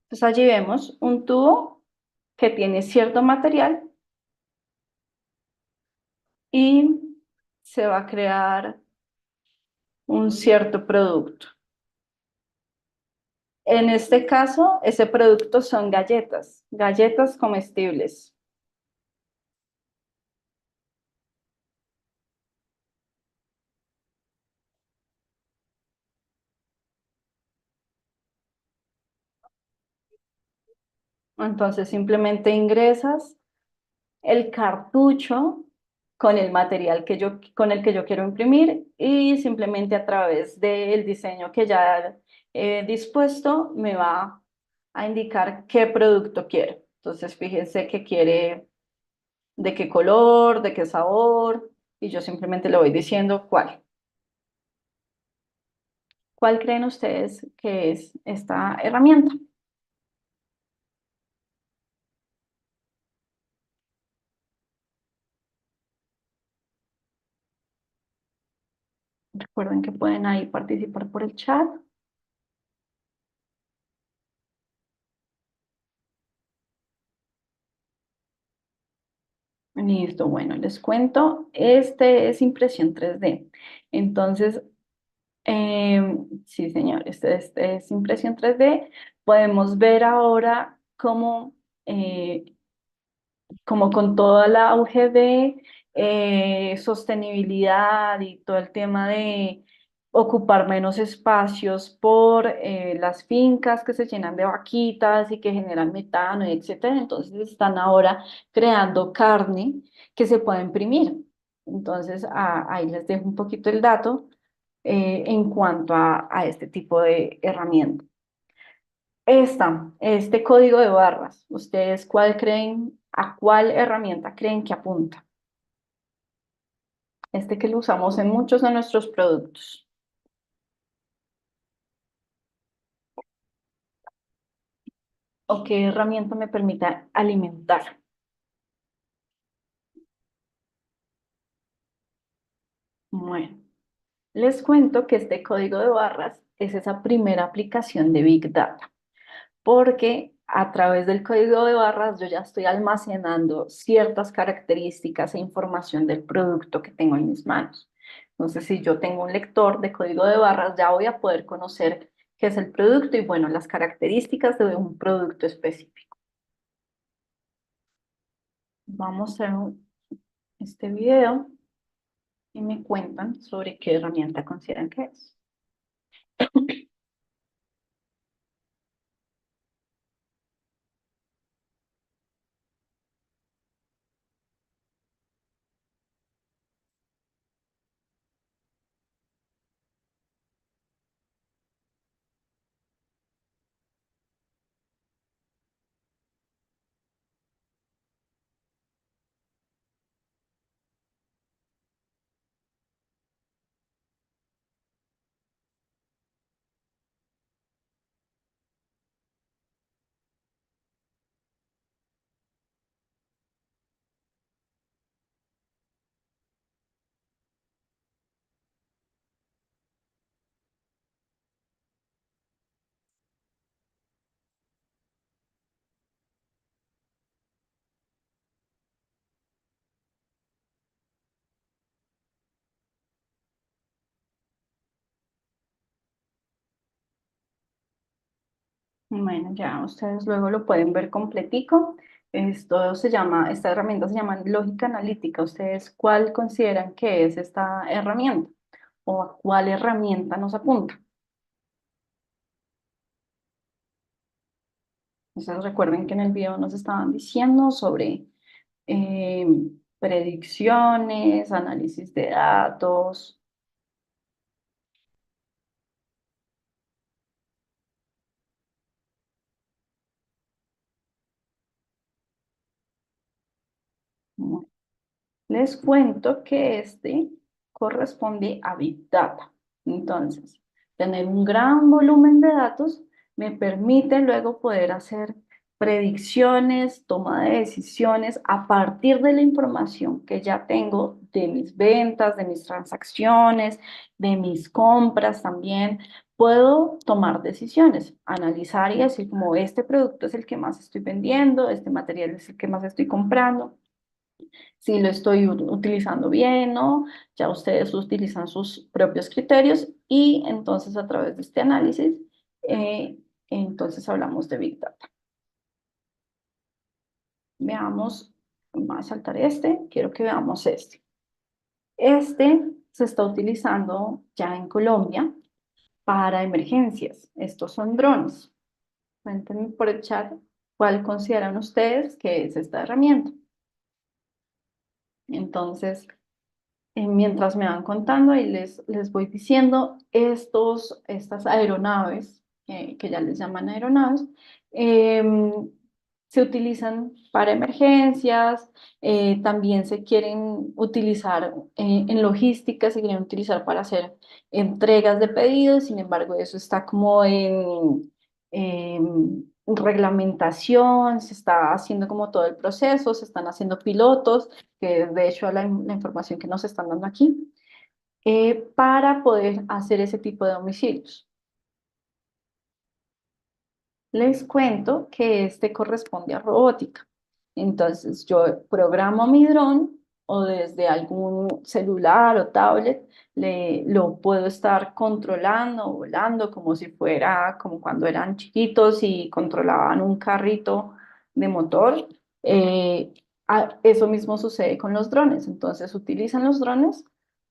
Pues allí vemos un tubo que tiene cierto material y se va a crear un cierto producto. En este caso, ese producto son galletas comestibles. Entonces simplemente ingresas el cartucho con el material con el que yo quiero imprimir y simplemente a través del diseño que ya he dispuesto me va a indicar qué producto quiero. Entonces fíjense que quiere de qué color, de qué sabor y yo simplemente le voy diciendo cuál. ¿Cuál creen ustedes que es esta herramienta? Recuerden que pueden ahí participar por el chat. Listo, bueno, les cuento. Este es impresión 3D. Entonces, sí, señor, este es impresión 3D. Podemos ver ahora cómo como con todo el auge de sostenibilidad y todo el tema de ocupar menos espacios por las fincas que se llenan de vaquitas y que generan metano, y etcétera. Entonces están ahora creando carne que se puede imprimir. Entonces ahí les dejo un poquito el dato en cuanto a este tipo de herramienta. Este código de barras, ¿ustedes a cuál herramienta creen que apunta? Este que lo usamos en muchos de nuestros productos. ¿O qué herramienta me permita alimentar? Bueno, les cuento que este código de barras es esa primera aplicación de Big Data, porque a través del código de barras yo ya estoy almacenando ciertas características e información del producto que tengo en mis manos. Entonces, si yo tengo un lector de código de barras, ya voy a poder conocer qué es el producto y, bueno, las características de un producto específico. Vamos a ver este video y me cuentan sobre qué herramienta consideran que es. Bueno, ya ustedes luego lo pueden ver completico. Esta herramienta se llama lógica analítica. ¿Ustedes cuál consideran que es esta herramienta? ¿O a cuál herramienta nos apunta? Entonces recuerden que en el video nos estaban diciendo sobre eh, predicciones, análisis de datos. Les cuento que este corresponde a Big Data. Entonces, tener un gran volumen de datos me permite luego poder hacer predicciones, toma de decisiones a partir de la información que ya tengo de mis ventas, de mis transacciones, de mis compras también. Puedo tomar decisiones, analizar y decir como este producto es el que más estoy vendiendo, este material es el que más estoy comprando, si lo estoy utilizando bien, ¿no? Ya ustedes utilizan sus propios criterios y entonces a través de este análisis, eh, entonces hablamos de Big Data. Veamos, voy a saltar este, quiero que veamos este. Este se está utilizando ya en Colombia para emergencias. Estos son drones. Cuéntenme por el chat cuál consideran ustedes que es esta herramienta. Entonces, mientras me van contando y les voy diciendo, estas aeronaves, que ya les llaman aeronaves, se utilizan para emergencias, también se quieren utilizar en logística, se quieren utilizar para hacer entregas de pedidos, sin embargo, eso está como en reglamentación, se está haciendo como todo el proceso, se están haciendo pilotos, que es de hecho la información que nos están dando aquí, para poder hacer ese tipo de domicilios. Les cuento que este corresponde a robótica. Entonces yo programo mi dron o desde algún celular o tablet lo puedo estar controlando, volando como si fuera como cuando eran chiquitos y controlaban un carrito de motor. Eh, Eso mismo sucede con los drones. Entonces utilizan los drones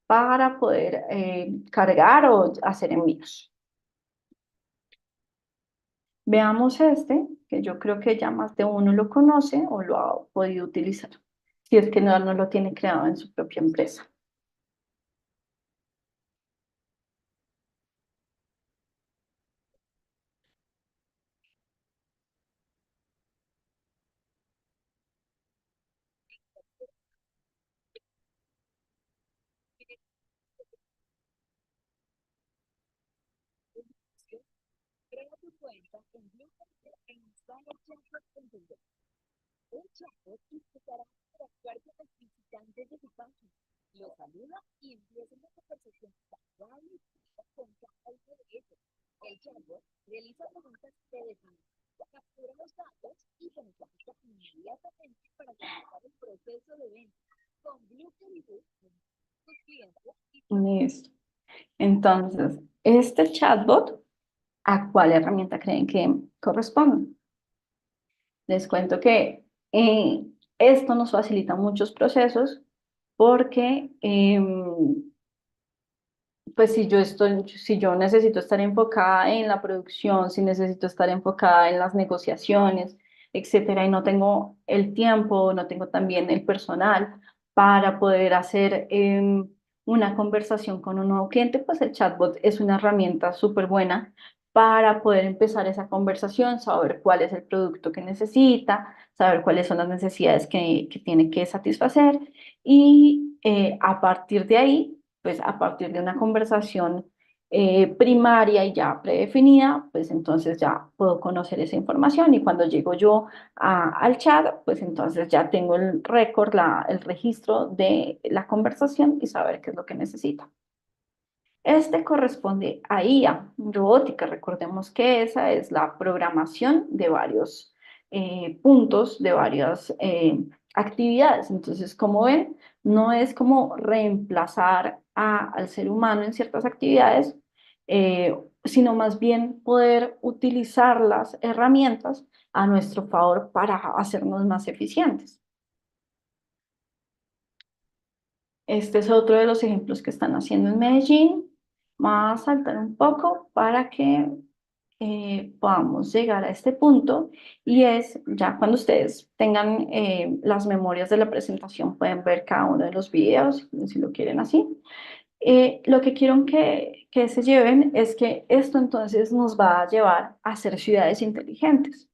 para poder cargar o hacer envíos. Veamos este, que yo creo que ya más de uno lo conoce o lo ha podido utilizar, si es que no lo tiene creado en su propia empresa. Listo. Entonces, este chatbot, ¿a cuál herramienta creen que corresponde? Les cuento que esto nos facilita muchos procesos porque pues si yo necesito estar enfocada en la producción, si necesito estar enfocada en las negociaciones, etcétera, y no tengo el tiempo, no tengo también el personal para poder hacer una conversación con un nuevo cliente, pues el chatbot es una herramienta súper buena para poder empezar esa conversación, saber cuál es el producto que necesita, saber cuáles son las necesidades que tiene que satisfacer y a partir de ahí pues a partir de una conversación primaria y ya predefinida, pues entonces ya puedo conocer esa información y cuando llego yo al chat, pues entonces ya tengo el récord, el registro de la conversación y saber qué es lo que necesita. Este corresponde a IA, robótica. Recordemos que esa es la programación de varios puntos, de varias actividades. Entonces, como ven, no es como reemplazar al ser humano en ciertas actividades, sino más bien poder utilizar las herramientas a nuestro favor para hacernos más eficientes. Este es otro de los ejemplos que están haciendo en Medellín. Vamos a saltar un poco para que podamos llegar a este punto y es ya cuando ustedes tengan las memorias de la presentación pueden ver cada uno de los videos si lo quieren así. Lo que quiero que se lleven es que esto entonces nos va a llevar a hacer ciudades inteligentes.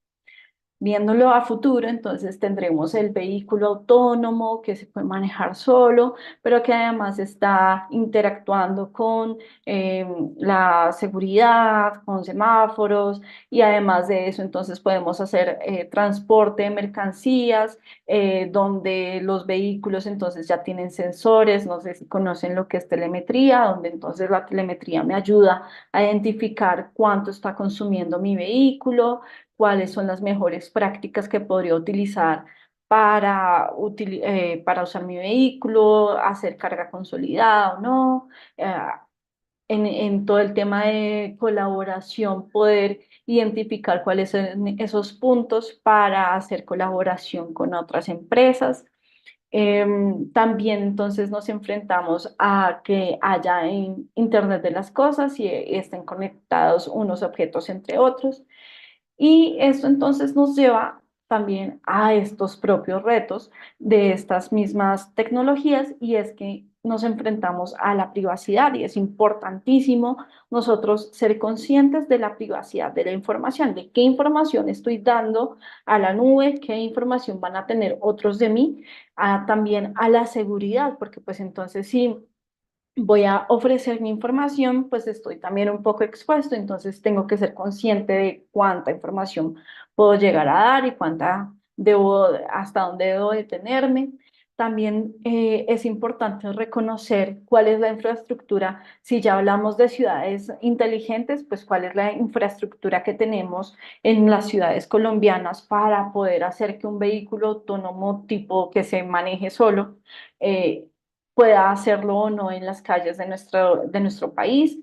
Viéndolo a futuro, entonces tendremos el vehículo autónomo que se puede manejar solo, pero que además está interactuando con la seguridad, con semáforos, y además de eso, entonces podemos hacer transporte de mercancías, donde los vehículos entonces ya tienen sensores, no sé si conocen lo que es telemetría, donde entonces la telemetría me ayuda a identificar cuánto está consumiendo mi vehículo, cuáles son las mejores prácticas que podría utilizar para usar mi vehículo, hacer carga consolidada o no, eh, en todo el tema de colaboración, poder identificar cuáles son esos puntos para hacer colaboración con otras empresas. También entonces nos enfrentamos a que haya en Internet de las cosas y estén conectados unos objetos entre otros. Y esto entonces nos lleva también a estos propios retos de estas mismas tecnologías, y es que nos enfrentamos a la privacidad y es importantísimo nosotros ser conscientes de la privacidad de la información, de qué información estoy dando a la nube, qué información van a tener otros de mí, también a la seguridad, porque pues entonces sí voy a ofrecer mi información, pues estoy también un poco expuesto, entonces tengo que ser consciente de cuánta información puedo llegar a dar y cuánta debo, hasta dónde debo detenerme. También es importante reconocer cuál es la infraestructura. Si ya hablamos de ciudades inteligentes, pues cuál es la infraestructura que tenemos en las ciudades colombianas para poder hacer que un vehículo autónomo tipo que se maneje solo eh, pueda hacerlo o no en las calles de nuestro país.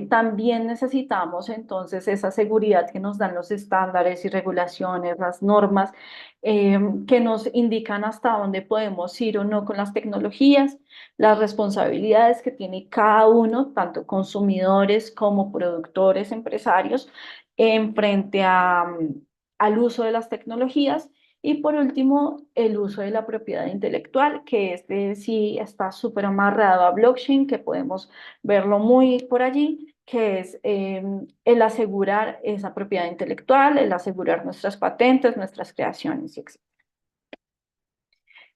También necesitamos entonces esa seguridad que nos dan los estándares y regulaciones, las normas, que nos indican hasta dónde podemos ir o no con las tecnologías, las responsabilidades que tiene cada uno, tanto consumidores como productores, empresarios, en frente al uso de las tecnologías. Y por último, el uso de la propiedad intelectual, que este sí está súper amarrado a blockchain, que podemos verlo muy por allí, que es el asegurar esa propiedad intelectual, el asegurar nuestras patentes, nuestras creaciones, etc.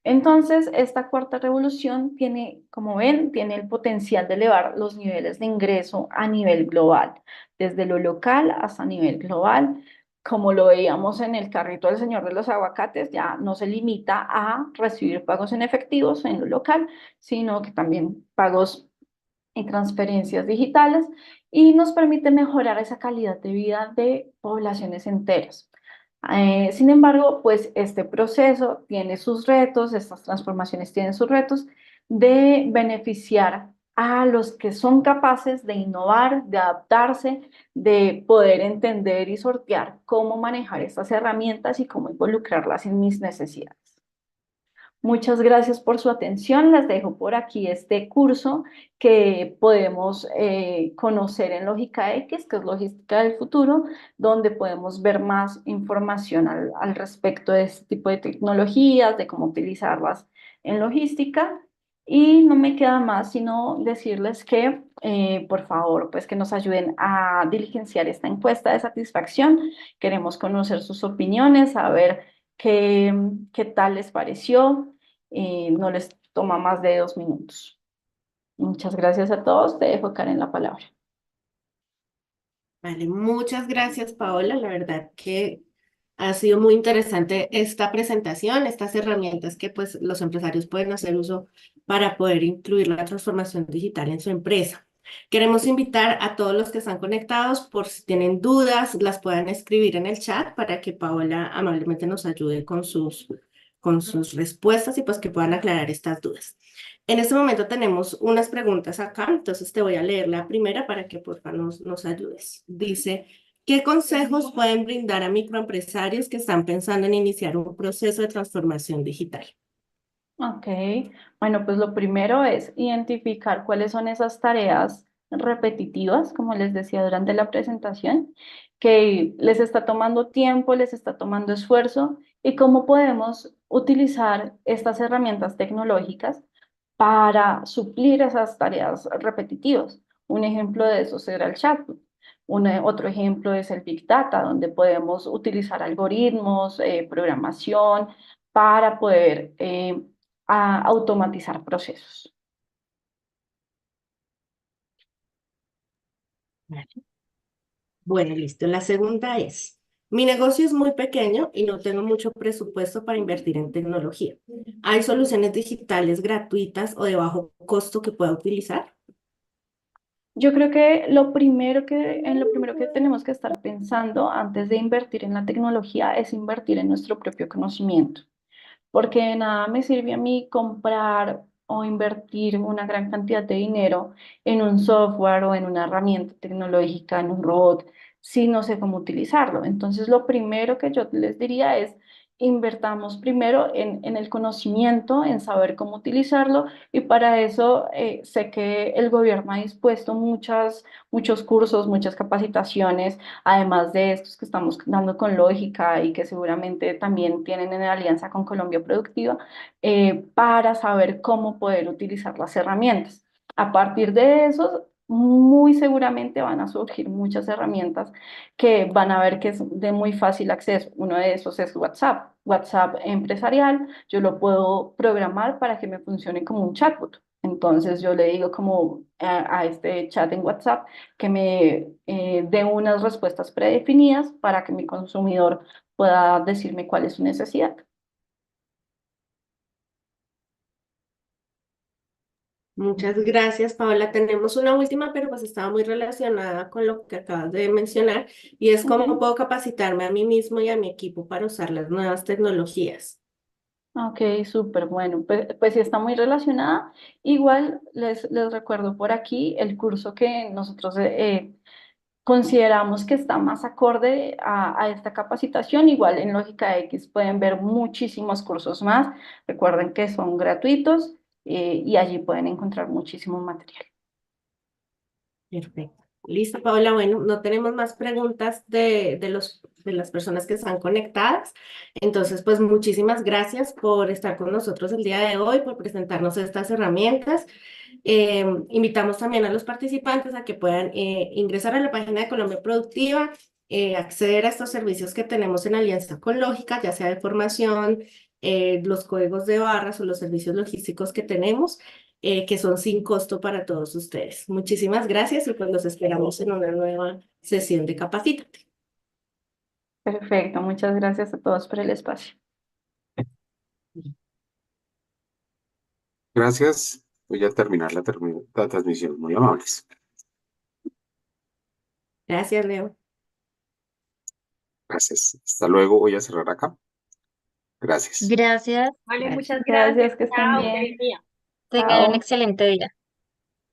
Entonces, esta cuarta revolución tiene, como ven, tiene el potencial de elevar los niveles de ingreso a nivel global, desde lo local hasta nivel global. Como lo veíamos en el carrito del señor de los aguacates, ya no se limita a recibir pagos en efectivos en lo local, sino que también pagos y transferencias digitales, y nos permite mejorar esa calidad de vida de poblaciones enteras. Sin embargo, pues este proceso tiene sus retos, estas transformaciones tienen sus retos de beneficiar a los que son capaces de innovar, de adaptarse, de poder entender y sortear cómo manejar estas herramientas y cómo involucrarlas en mis necesidades. Muchas gracias por su atención. Les dejo por aquí este curso que podemos conocer en Lógica X, que es Logística del Futuro, donde podemos ver más información al respecto de este tipo de tecnologías, de cómo utilizarlas en logística. Y no me queda más sino decirles que, por favor, pues que nos ayuden a diligenciar esta encuesta de satisfacción. Queremos conocer sus opiniones, saber qué tal les pareció. No les toma más de 2 minutos. Muchas gracias a todos. Te dejo, Karen, la palabra. Vale, muchas gracias, Paola. La verdad que ha sido muy interesante esta presentación, estas herramientas que pues los empresarios pueden hacer uso para poder incluir la transformación digital en su empresa. Queremos invitar a todos los que están conectados, por si tienen dudas, las puedan escribir en el chat para que Paola amablemente nos ayude con sus respuestas y pues que puedan aclarar estas dudas. En este momento tenemos unas preguntas acá, entonces te voy a leer la primera para que por favor nos ayudes. Dice, ¿qué consejos pueden brindar a microempresarios que están pensando en iniciar un proceso de transformación digital? Ok, bueno, pues lo primero es identificar cuáles son esas tareas repetitivas, como les decía durante la presentación, que les está tomando tiempo, les está tomando esfuerzo, y cómo podemos utilizar estas herramientas tecnológicas para suplir esas tareas repetitivas. Un ejemplo de eso será el chatbot. Otro ejemplo es el Big Data, donde podemos utilizar algoritmos, programación para poder automatizar procesos. Vale. Bueno, listo. La segunda es, mi negocio es muy pequeño y no tengo mucho presupuesto para invertir en tecnología. ¿Hay soluciones digitales gratuitas o de bajo costo que pueda utilizar? Yo creo que en lo primero que tenemos que estar pensando antes de invertir en la tecnología es invertir en nuestro propio conocimiento, porque de nada me sirve a mí comprar o invertir una gran cantidad de dinero en un software o en una herramienta tecnológica, en un robot, si no sé cómo utilizarlo. Entonces, lo primero que yo les diría es: invertamos primero en el conocimiento, en saber cómo utilizarlo, y para eso sé que el gobierno ha dispuesto muchos cursos, muchas capacitaciones, además de estos que estamos dando con Lógica y que seguramente también tienen en alianza con Colombia Productiva, para saber cómo poder utilizar las herramientas. A partir de eso, muy seguramente van a surgir muchas herramientas que van a ver que es de muy fácil acceso. Uno de esos es WhatsApp. WhatsApp empresarial, yo lo puedo programar para que me funcione como un chatbot. Entonces yo le digo como a este chat en WhatsApp que me dé unas respuestas predefinidas para que mi consumidor pueda decirme cuál es su necesidad. Muchas gracias, Paola. Tenemos una última, pero pues estaba muy relacionada con lo que acabas de mencionar, y es cómo Ujú. puedo capacitarme a mí mismo y a mi equipo para usar las nuevas tecnologías. Ok, súper bueno. Pues sí está muy relacionada. Igual les recuerdo por aquí el curso que nosotros consideramos que está más acorde a esta capacitación. Igual en Lógica X pueden ver muchísimos cursos más. Recuerden que son gratuitos, y allí pueden encontrar muchísimo material. Perfecto. Listo, Paola. Bueno, no tenemos más preguntas de las personas que están conectadas. Entonces, pues muchísimas gracias por estar con nosotros el día de hoy, por presentarnos estas herramientas. Invitamos también a los participantes a que puedan ingresar a la página de Colombia Productiva, acceder a estos servicios que tenemos en alianza con Lógica, ya sea de formación, los códigos de barras o los servicios logísticos que tenemos, que son sin costo para todos ustedes. Muchísimas gracias y pues los esperamos en una nueva sesión de Capacítate. Perfecto, muchas gracias a todos por el espacio. Gracias. Voy a terminar la transmisión. Muy amables. Gracias, Leo. Gracias. Hasta luego. Voy a cerrar acá. Gracias. Gracias. Vale, Gracias. muchas gracias. Gracias, que estén Chao, bien. feliz día. Tengan un Chao. excelente día.